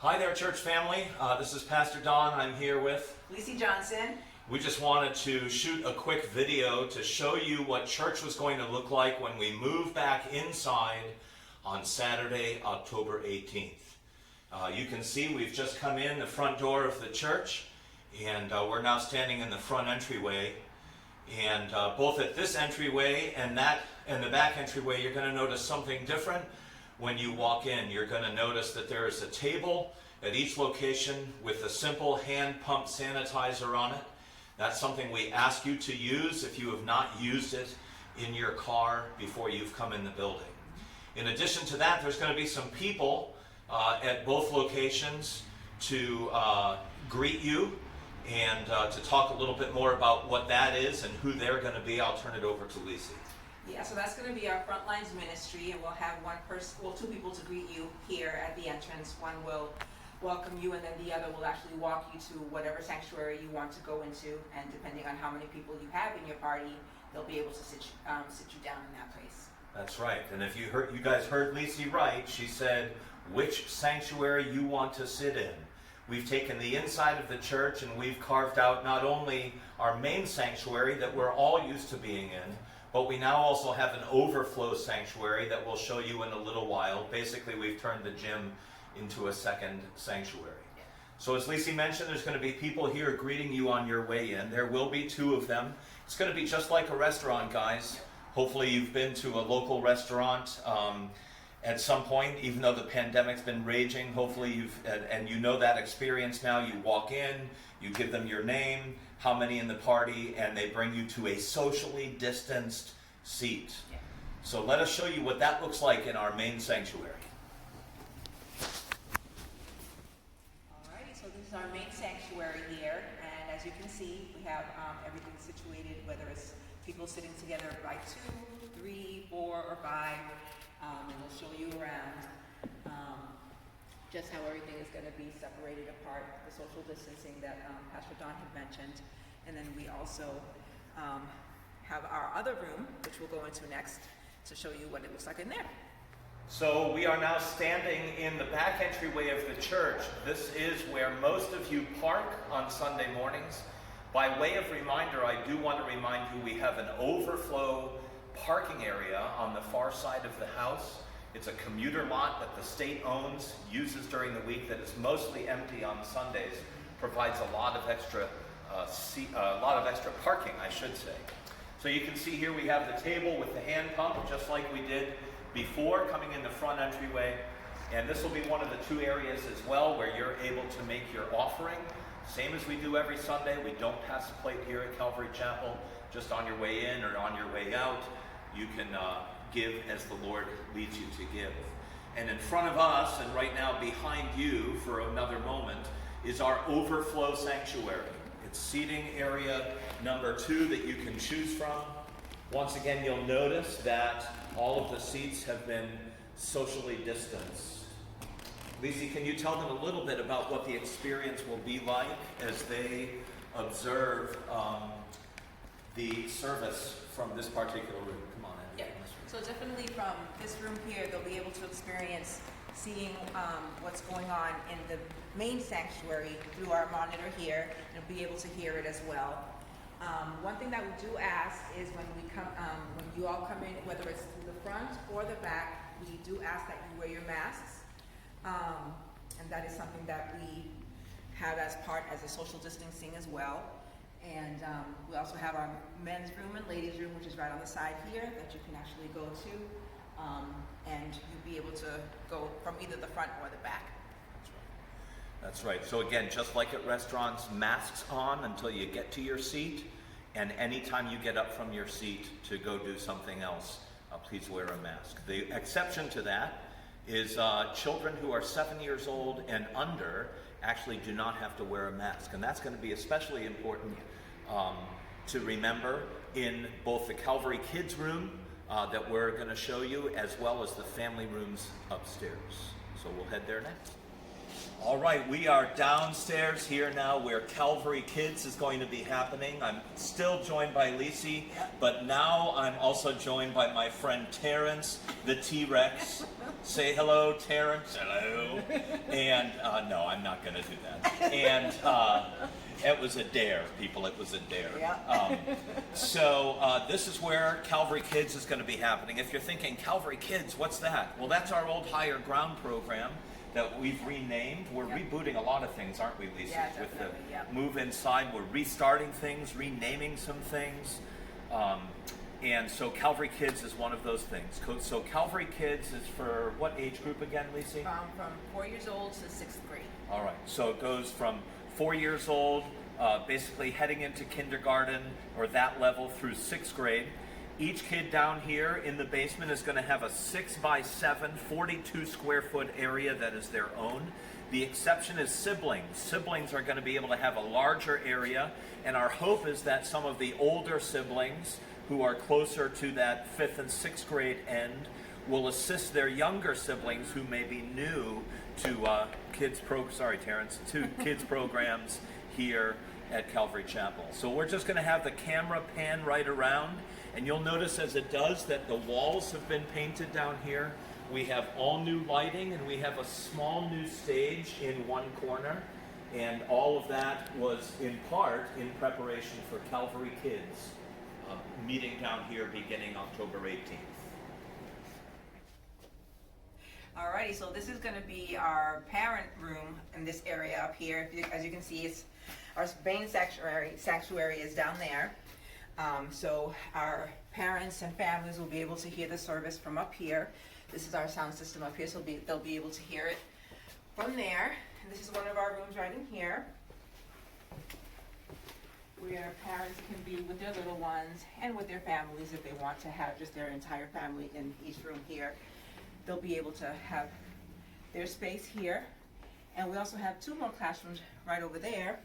Hi there, church family. This is Pastor Don. I'm here with Lisi Johnson. We just wanted to shoot a quick video to show you what church was going to look like when we move back inside on Saturday, October 18th. You can see we've just come in the front door of the church, and we're now standing in the front entryway. And both at this entryway and the back entryway, you're going to notice something different. When you walk in, you're going to notice that there is a table at each location with a simple hand pump sanitizer on it. That's something we ask you to use if you have not used it in your car before you've come in the building. In addition to that, there's going to be some people at both locations to greet you and to talk a little bit more about what that is and who they're going to be. I'll turn it over to Lisi. Yeah, so that's going to be our Frontlines ministry, and we'll have two people to greet you here at the entrance. One will welcome you, and then the other will actually walk you to whatever sanctuary you want to go into. And depending on how many people you have in your party, they'll be able to sit you down in that place. That's right. And if you guys heard Lisi right, she said which sanctuary you want to sit in. We've taken the inside of the church and we've carved out not only our main sanctuary that we're all used to being in, but we now also have an overflow sanctuary that we'll show you in a little while. Basically, we've turned the gym into a second sanctuary. So as Lisi mentioned, there's going to be people here greeting you on your way in. There will be two of them. It's going to be just like a restaurant, guys. Hopefully you've been to a local restaurant at some point, even though the pandemic's been raging. Hopefully and you know that experience now. You walk in, you give them your name, how many in the party, and they bring you to a socially distanced seat. Yeah. So let us show you what that looks like in our main sanctuary. Alrighty, so this is our main sanctuary here, and as you can see, we have everything situated, whether it's people sitting together by 2, 3, 4, or 5, and we'll show you around just how everything is going to be separated apart, the social distancing that Pastor Don had mentioned. And then we also have our other room, which we'll go into next, to show you what it looks like in there. So we are now standing in the back entryway of the church. This is where most of you park on Sunday mornings. By way of reminder, I do want to remind you we have an overflow parking area on the far side of the house. It's a commuter lot that the state owns, uses during the week, that is mostly empty on Sundays, provides a lot of extra parking, I should say. So you can see here we have the table with the hand pump, just like we did before, coming in the front entryway. And this will be one of the two areas as well where you're able to make your offering. Same as we do every Sunday. We don't pass a plate here at Calvary Chapel. Just on your way in or on your way out, you can give as the Lord leads you to give. And in front of us, and right now behind you for another moment, is our overflow sanctuary. It's seating area number 2 that you can choose from. Once again, you'll notice that all of the seats have been socially distanced. Lisi, can you tell them a little bit about what the experience will be like as they observe the service from this particular room? Come on in. Yeah. So definitely from this room here, they'll be able to experience seeing what's going on in the main sanctuary through our monitor here, and be able to hear it as well. One thing that we do ask is when you all come in, whether it's through the front or the back, we do ask that you wear your masks, and that is something that we have as a social distancing as well. And we also have our men's room and ladies' room, which is right on the side here, that you can actually go to, and you'll be able to go from either the front or the back. That's right. So again, just like at restaurants, masks on until you get to your seat, and anytime you get up from your seat to go do something else, please wear a mask. The exception to that is children who are 7 years old and under actually do not have to wear a mask, and that's going to be especially important to remember in both the Calvary Kids room that we're going to show you, as well as the family rooms upstairs. So we'll head there next. All right, we are downstairs here now where Calvary Kids is going to be happening. I'm still joined by Lisi, but now I'm also joined by my friend Terrence, the T-Rex. Say hello, Terrence. Hello. And no, I'm not going to do that. And it was a dare, people. It was a dare. Yeah. So this is where Calvary Kids is going to be happening. If you're thinking, Calvary Kids, what's that? Well, that's our old Higher Ground program that we've renamed. We're rebooting a lot of things, aren't we, Lisa? Yeah, With the definitely, yeah. move inside, we're restarting things, renaming some things. And so Calvary Kids is one of those things. So Calvary Kids is for what age group again, Lisa? From 4 years old to 6th grade. All right, so it goes from 4 years old, basically heading into kindergarten or that level through 6th grade. Each kid down here in the basement is going to have a 6x7, 42 square foot area that is their own. The exception is siblings. Siblings are going to be able to have a larger area, and our hope is that some of the older siblings who are closer to that 5th and 6th grade end will assist their younger siblings who may be new to kids programs here at Calvary Chapel. So we're just going to have the camera pan right around, and you'll notice as it does that the walls have been painted down here. We have all new lighting, and we have a small new stage in one corner, and all of that was in part in preparation for Calvary Kids meeting down here beginning October 18th. Alrighty, so this is going to be our parent room in this area up here. As you can see, it's our main sanctuary is down there. So our parents and families will be able to hear the service from up here. This is our sound system up here, so they'll be able to hear it from there. And this is one of our rooms right in here, where parents can be with their little ones and with their families if they want to have just their entire family in each room here. They'll be able to have their space here. And we also have 2 more classrooms right over there.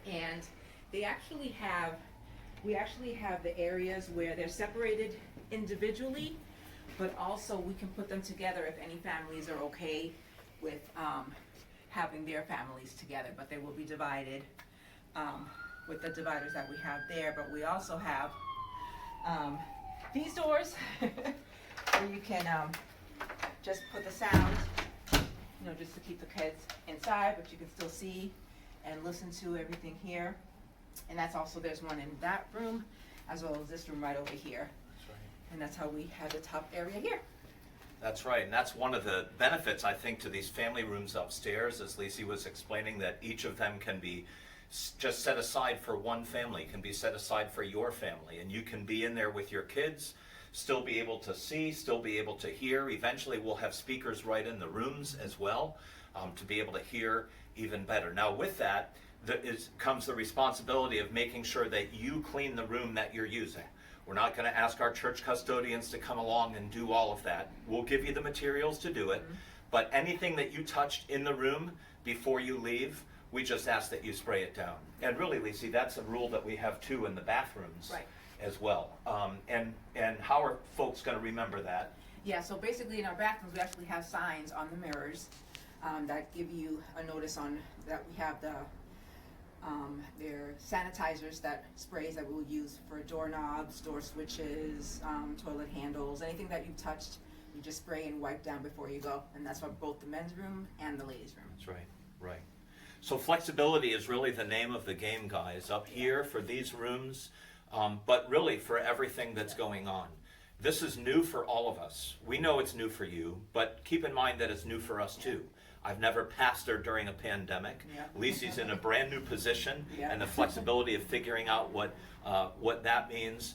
And we actually have the areas where they're separated individually, but also we can put them together if any families are okay with having their families together. But they will be divided with the dividers that we have there. But we also have these doors where you can just put the sound, just to keep the kids inside, but you can still see and listen to everything here. And that's also, there's one in that room, as well as this room right over here. That's right. And that's how we have the top area here. That's right, and that's one of the benefits, I think, to these family rooms upstairs, as Lisi was explaining, that each of them can be just set aside for one family, can be set aside for your family, and you can be in there with your kids, still be able to see, still be able to hear. Eventually we'll have speakers right in the rooms as well, to be able to hear even better. Now with that, comes the responsibility of making sure that you clean the room that you're using. We're not going to ask our church custodians to come along and do all of that. We'll give you the materials to do it, but anything that you touched in the room before you leave, we just ask that you spray it down. And really, Lisi, that's a rule that we have too in the bathrooms. Right. As well. And how are folks going to remember that? Yeah, so basically in our bathrooms, we actually have signs on the mirrors that give you a notice on that we have their sanitizers, that sprays that we'll use for doorknobs, door switches, toilet handles, anything that you've touched, you just spray and wipe down before you go. And that's for both the men's room and the ladies' room. That's right, right. So flexibility is really the name of the game, guys, up here for these rooms. But really for everything that's going on. This is new for all of us. We know it's new for you, but keep in mind that it's new for us too. I've never pastored during a pandemic. Yeah. Lisi's in a brand new position, Yeah. and the flexibility of figuring out what that means.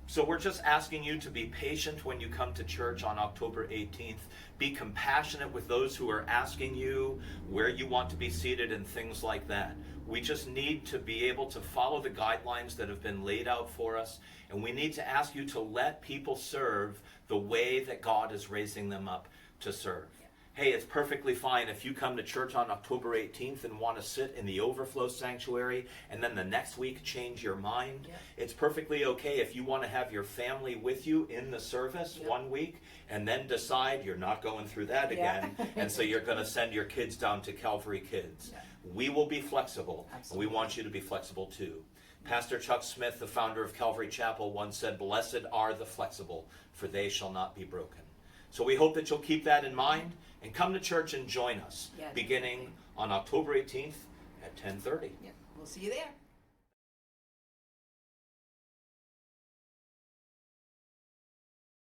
So we're just asking you to be patient when you come to church on October 18th. Be compassionate with those who are asking you where you want to be seated and things like that. We just need to be able to follow the guidelines that have been laid out for us, and we need to ask you to let people serve the way that God is raising them up to serve. Hey, it's perfectly fine if you come to church on October 18th and want to sit in the overflow sanctuary and then the next week change your mind. Yep. It's perfectly okay if you want to have your family with you in the service Yep. 1 week and then decide you're not going through that Yeah. again. And so you're going to send your kids down to Calvary Kids. Yeah. We will be flexible. And Absolutely. we want you to be flexible too. Pastor Chuck Smith, the founder of Calvary Chapel, once said, "Blessed are the flexible, for they shall not be broken." So we hope that you'll keep that in mind and come to church and join us Yes. beginning on October 18th at 10:30. Yeah, we'll see you there.